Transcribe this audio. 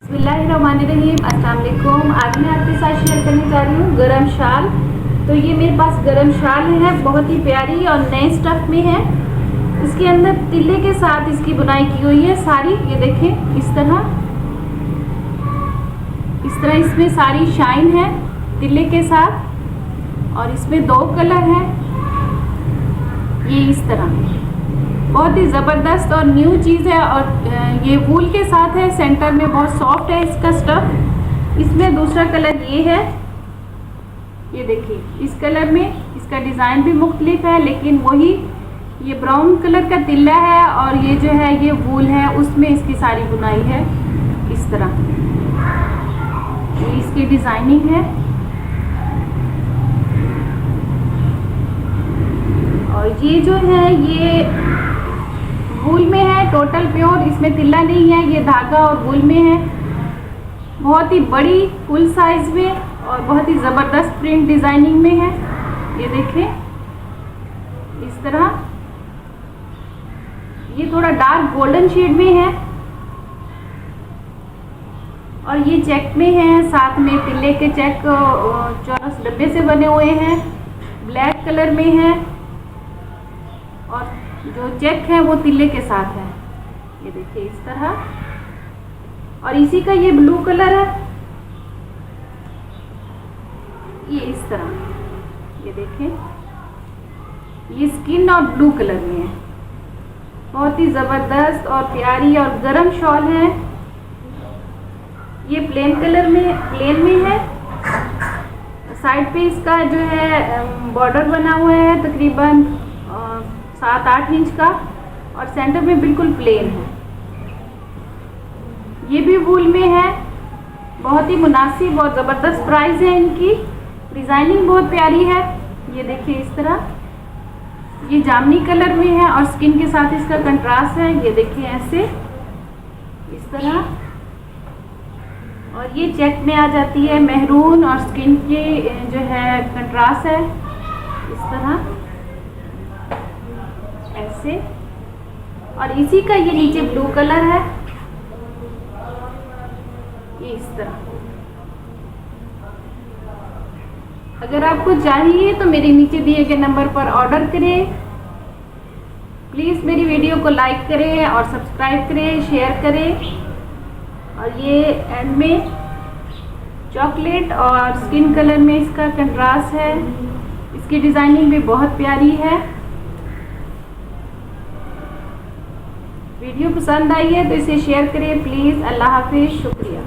बिस्मिल्लाहिर्रहमानिर्रहीम, अस्सलाम वालेकुम। आज मैं आपके साथ शेयर करने जा रही हूँ गरम शाल। तो ये मेरे पास गरम शाल है, बहुत ही प्यारी और नए स्टफ में है। इसके अंदर तिल्ले के साथ इसकी बुनाई की हुई है सारी। ये देखें इस तरह इसमें सारी शाइन है तिल्ले के साथ, और इसमें 2 कलर है। ये इस तरह बहुत ही ज़बरदस्त और न्यू चीज़ है, और ये वूल के साथ है। सेंटर में बहुत सॉफ्ट है इसका स्टफ। इसमें दूसरा कलर ये है, ये देखिए इस कलर में इसका डिज़ाइन भी मुख्तलिफ है, लेकिन वही ये ब्राउन कलर का तिल्ला है, और ये जो है ये वूल है, उसमें इसकी सारी बुनाई है इस तरह। ये इसकी डिज़ाइनिंग है, और ये जो है ये वूल में है, टोटल प्योर, इसमें तिल्ला नहीं है। ये धागा और वूल में है, बहुत ही बड़ी फुल साइज में, और बहुत ही ज़बरदस्त प्रिंट डिज़ाइनिंग में है। ये देखें इस तरह, ये थोड़ा डार्क गोल्डन शेड में है, और ये चेक में है। साथ में तिल्ले के चेक चौरस डब्बे से बने हुए हैं, ब्लैक कलर में है, और जो चेक है वो तिल्ले के साथ है। ये देखिए इस तरह, और इसी का ये ब्लू कलर है, ये इस तरह। ये देखें ये स्किन और ब्लू कलर में है, बहुत ही ज़बरदस्त और प्यारी और गरम शॉल है। ये प्लेन में है। साइड पे इसका जो है बॉर्डर बना हुआ है तकरीबन 7-8 इंच का, और सेंटर में बिल्कुल प्लेन है। ये भी वूल में है, बहुत ही मुनासिब और ज़बरदस्त प्राइस है इनकी। डिज़ाइनिंग बहुत प्यारी है। ये देखिए इस तरह, ये जामनी कलर में है, और स्किन के साथ इसका कंट्रास्ट है। ये देखिए ऐसे इस तरह, और ये चेक में आ जाती है मेहरून, और स्किन के जो है कंट्रास्ट है इस तरह ऐसे, और इसी का ये नीचे ब्लू कलर है, ये इस तरह। अगर आपको चाहिए तो मेरे नीचे दिए गए नंबर पर ऑर्डर करें। प्लीज़ मेरी वीडियो को लाइक करें और सब्सक्राइब करें, शेयर करें। और ये एंड में चॉकलेट और स्किन कलर में इसका कंट्रास्ट है। इसकी डिज़ाइनिंग भी बहुत प्यारी है। वीडियो पसंद आई है तो इसे शेयर करें प्लीज़। अल्लाह हाफिज़, शुक्रिया।